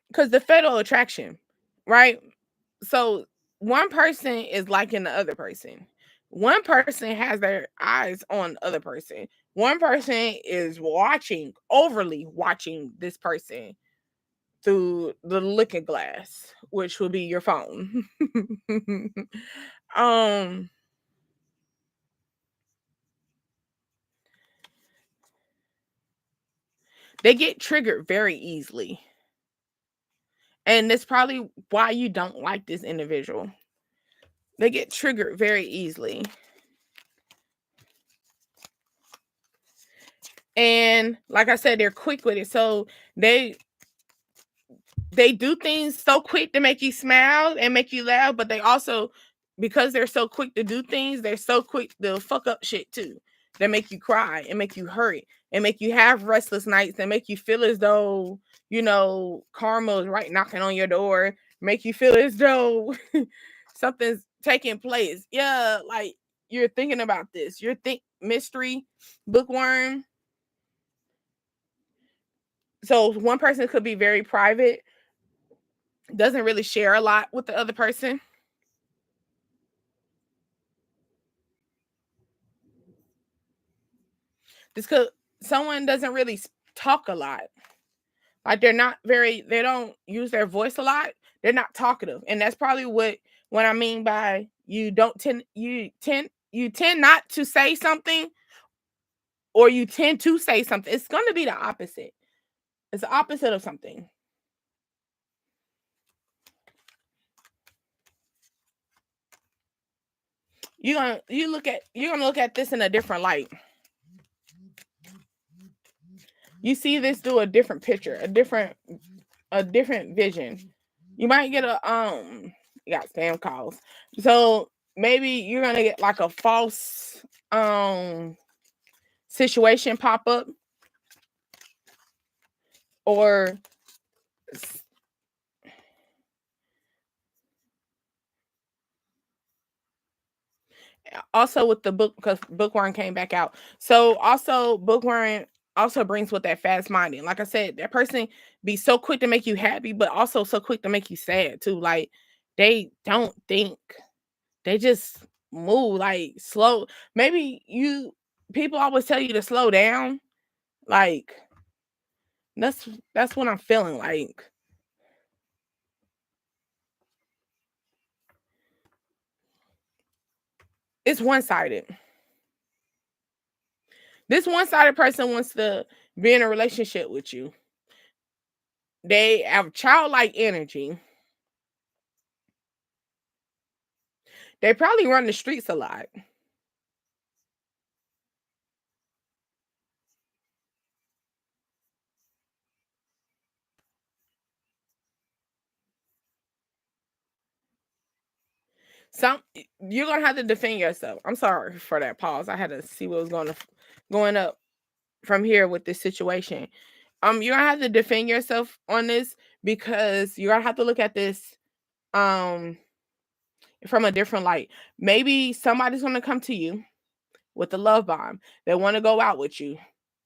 because the fatal attraction, right? So one person is liking the other person. One person has their eyes on the other person. One person is watching, overly watching this person through the looking glass, which will be your phone. um, they get triggered very easily. And that's probably why you don't like this individual. They get triggered very easily. And like I said, they're quick with it. So they they do things so quick to make you smile and make you laugh, but they also, because they're so quick to do things, they're so quick to fuck up shit too. That make you cry and make you hurt and make you have restless nights and make you feel as though, karma is right knocking on your door, make you feel as though something's taking place. Yeah, like you're thinking about this. You're think mystery bookworm. So one person could be very private, doesn't really share a lot with the other person. Just because someone doesn't really talk a lot. Like they don't use their voice a lot. They're not talkative. And that's probably what I mean by you tend not to say something, or you tend to say something. It's gonna be the opposite. It's the opposite of something. You're gonna look at this in a different light. You see this through a different picture, a different vision. You might get you got spam calls. So maybe you're gonna get like a false situation pop up, or s- also with the book, because bookworm came back out. So also bookworm also brings with that fast minding. Like I said, that person be so quick to make you happy, but also so quick to make you sad too. Like they don't think. They just move like slow. Maybe people always tell you to slow down. Like that's what I'm feeling like. It's one-sided. This one-sided person wants to be in a relationship with you. They have childlike energy. They probably run the streets a lot. Some You're gonna have to defend yourself. I'm sorry for that pause. I had to see what was going up from here with this situation. You're gonna have to defend yourself on this because you're gonna have to look at this um from a different light. Maybe somebody's gonna come to you with a love bomb. They want to go out with you,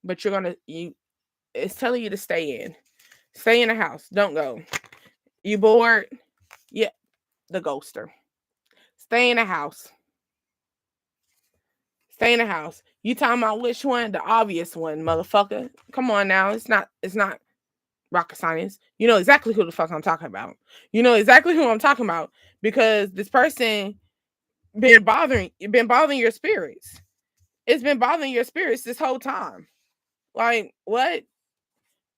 but it's telling you to stay in. Stay in the house. Don't go. You bored? Yeah, the ghoster. Stay in the house. Stay in the house. You talking about which one? The obvious one, motherfucker. Come on now. It's not rocket science. You know exactly who the fuck I'm talking about. You know exactly who I'm talking about because this person been bothering your spirits. It's been bothering your spirits this whole time. Like what?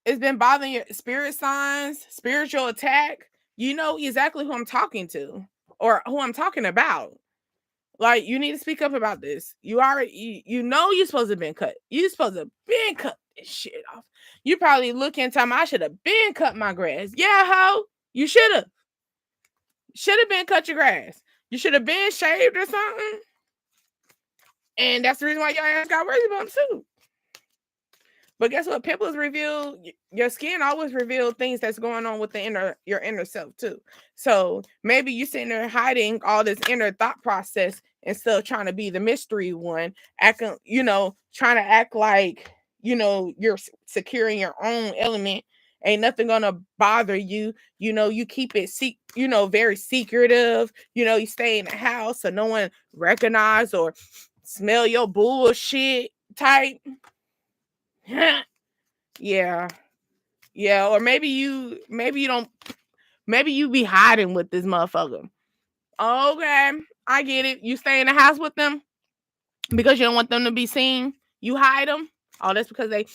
It's been bothering your spirit signs, spiritual attack. You know exactly who I'm talking to or who I'm talking about. Like you need to speak up about this. You know you're supposed to have been cut. You supposed to have been cut this shit off. You probably look and tell me I should have been cut my grass. Yeah, ho. You should have. Should have been cut your grass. You should have been shaved or something. And that's the reason why your ass got raised bumps too. But guess what? Pimples reveal your skin always reveal things that's going on with your inner self too. So maybe you sitting there hiding all this inner thought process and still trying to be the mystery one, acting, trying to act like you're securing your own element. Ain't nothing gonna bother you. You keep it very secretive. You stay in the house so no one recognize or smell your bullshit type. Yeah. Yeah. Or maybe you be hiding with this motherfucker. Okay. I get it. You stay in the house with them because you don't want them to be seen. You hide them. Oh, that's because they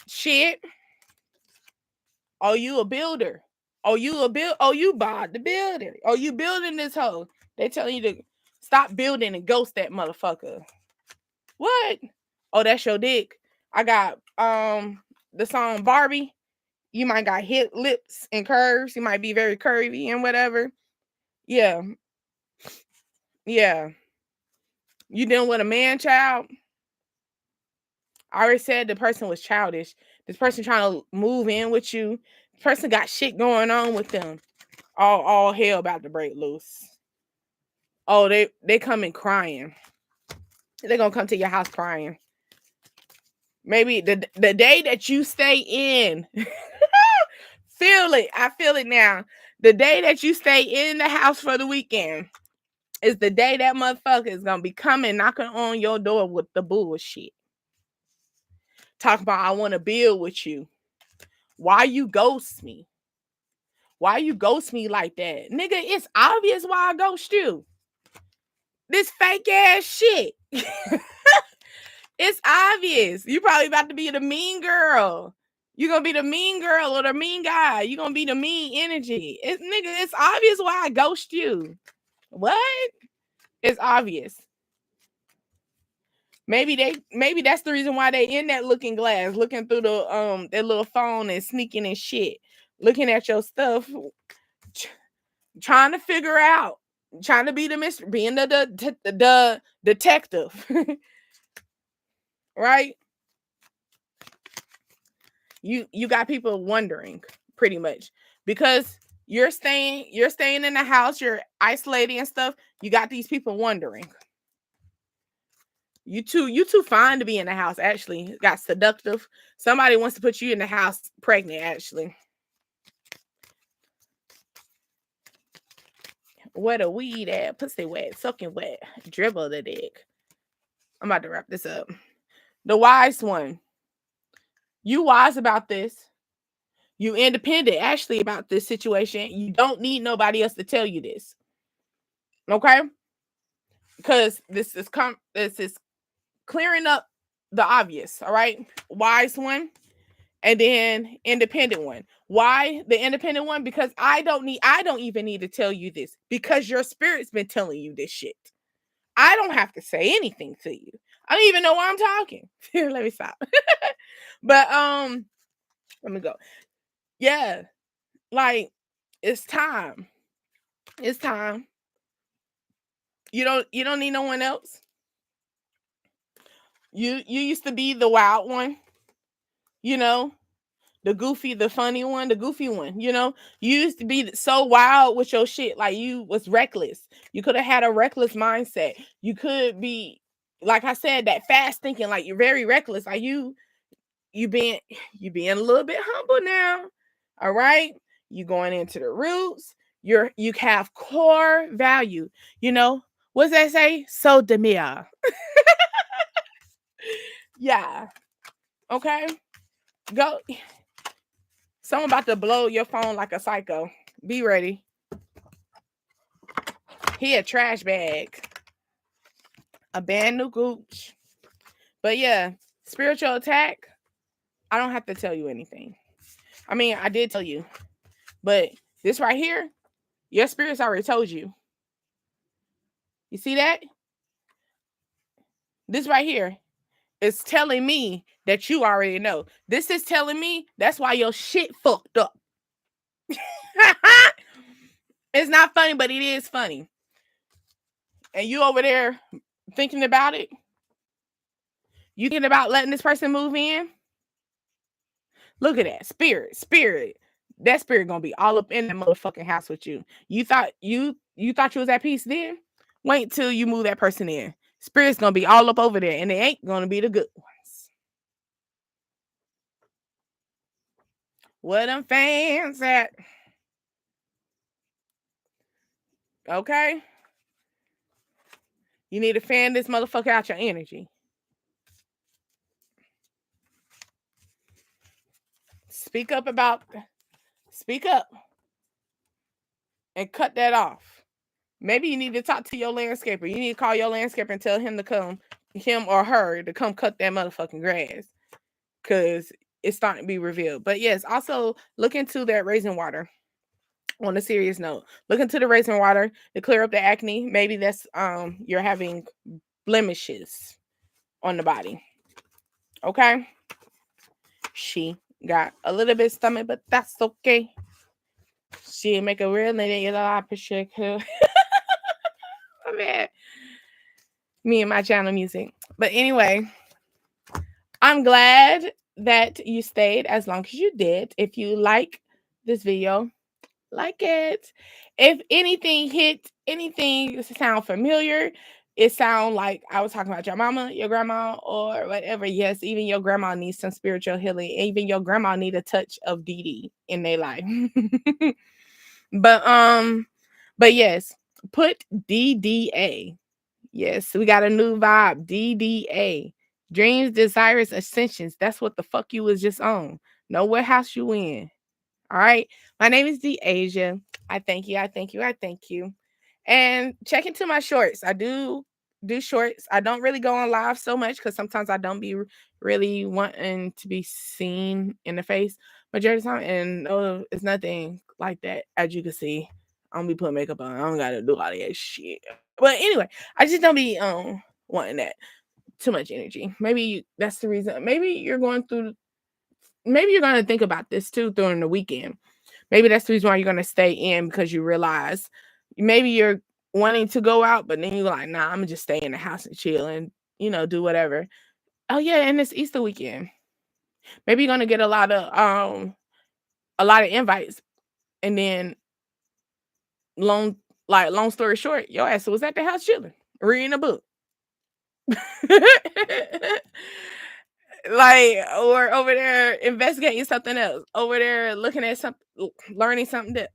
shit. Oh, you a builder. Oh, you bought the builder. Oh, you building this hoe. They telling you to stop building and ghost that motherfucker. What? Oh, that's your dick. I got the song Barbie. You might got hit lips and curves. You might be very curvy and whatever. Yeah. Yeah. You dealing with a man child? I already said the person was childish. This person trying to move in with you. The person got shit going on with them. All hell about to break loose. Oh, they coming crying. They're gonna come to your house crying. Maybe the day that you stay in. Feel it. I feel it now. The day that you stay in the house for the weekend is the day that motherfucker is gonna be coming knocking on your door with the bullshit. Talk about I want to build with you. Why you ghost me? Why you ghost me like that? Nigga, it's obvious why I ghost you. This fake ass shit. It's obvious. You probably about to be the mean girl. You're gonna be the mean girl or the mean guy. You're gonna be the mean energy. It's obvious why I ghost you. What? It's obvious. Maybe that's the reason why they in that looking glass, looking through their little phone and sneaking and shit, looking at your stuff, trying to figure out, trying to be the mystery, being the detective, right? You got people wondering pretty much because you're staying in the house, you're isolating and stuff. You got these people wondering. You too fine to be in the house. Actually, got seductive. Somebody wants to put you in the house pregnant. Actually, Where the weed at? Pussy wet, soaking wet. Dribble the dick. I'm about to wrap this up. The wise one. You wise about this. You independent, actually, about this situation. You don't need nobody else to tell you this. Okay? Because this is clearing up the obvious. All right? Wise one. And then independent one. Why the independent one? Because I don't even need to tell you this, because your spirit's been telling you this shit. I don't have to say anything to you. I don't even know why I'm talking. Let me stop. But let me go. Yeah. Like, it's time. It's time. You don't need no one else. You used to be the wild one, you know, the goofy, the funny one, the goofy one, you know. You used to be so wild with your shit, like you was reckless. You could have had a reckless mindset. You could be, like I said, that fast thinking, like you're very reckless. Like you being a little bit humble now. All right. You going into the roots. You have core value. You know, what's that say? So demure. Yeah. Okay. Go. Someone about to blow your phone like a psycho. Be ready. He a trash bag. A band new gooch. But yeah, spiritual attack. I don't have to tell you anything. I mean, I did tell you. But this right here, your spirit's already told you. You see that? This right here is telling me that you already know. This is telling me that's why your shit fucked up. It's not funny, but it is funny. And you over there thinking about it? You thinking about letting this person move in? Look at that. Spirit. That spirit gonna be all up in that motherfucking house with you. You thought you was at peace then? Wait till you move that person in. Spirit's gonna be all up over there, and they ain't gonna be the good ones. Where them fans at? Okay? You need to fan this motherfucker out your energy. Speak up. And cut that off. Maybe you need to talk to your landscaper. You need to call your landscaper and tell him to come, him or her, to come cut that motherfucking grass. Because it's starting to be revealed. But yes, also look into that raisin water. On a serious note, look into the raisin water to clear up the acne. Maybe that's you're having blemishes on the body. Okay. She got a little bit of stomach, but that's okay. She make a real lady a lot of shit. Man, me and my channel music. But anyway, I'm glad that you stayed as long as you did. If you like this video, like it. If anything sound familiar, it sound like I was talking about your mama, your grandma, or whatever. Yes, even your grandma needs some spiritual healing. Even your grandma need a touch of DD in their life. But yes, put DDA. Yes, we got a new vibe. DDA. Dreams, desires, ascensions. That's what the fuck you was just on. Know what house you in. All right. My name is Deasia. I thank you. And check into my shorts. I do shorts. I don't really go on live so much because sometimes I don't be really wanting to be seen in the face majority of the time. And no, it's nothing like that. As you can see, I don't be putting makeup on. I don't gotta do all that shit. But anyway, I just don't be wanting that too much energy. Maybe that's the reason. Maybe you're going to think about this too during the weekend. Maybe that's the reason why you're going to stay in, because you realize maybe you're wanting to go out, but then you're like, nah, I'm going to just stay in the house and chill and, do whatever. Oh yeah, and it's Easter weekend. Maybe you're going to get a lot of invites, and then long story short, your ass was at the house chilling, reading a book. Like, or over there investigating something else, over there looking at something, learning something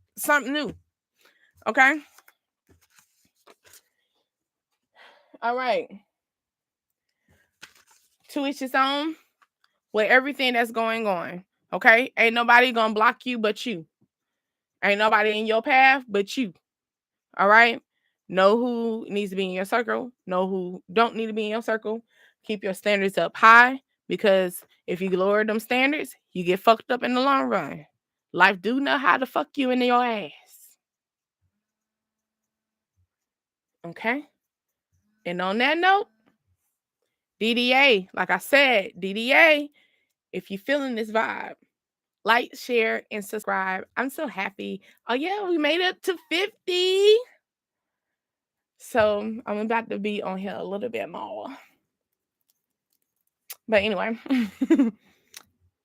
new. Okay. All right. To each his own with everything that's going on. Okay? Ain't nobody gonna block you but you. Ain't nobody in your path but you. All right? Know who needs to be in your circle. Know who don't need to be in your circle. Keep your standards up high, because if you lower them standards, you get fucked up in the long run. Life do know how to fuck you in your ass. Okay? And on that note, DDA, like I said, DDA, if you're feeling this vibe, like, share, and subscribe. I'm so happy. Oh, yeah, we made it to 50. So I'm about to be on here a little bit more. But anyway,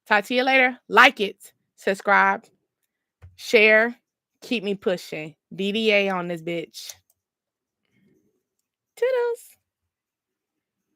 talk to you later. Like it, subscribe, share, keep me pushing. DDA on this bitch. Toodles.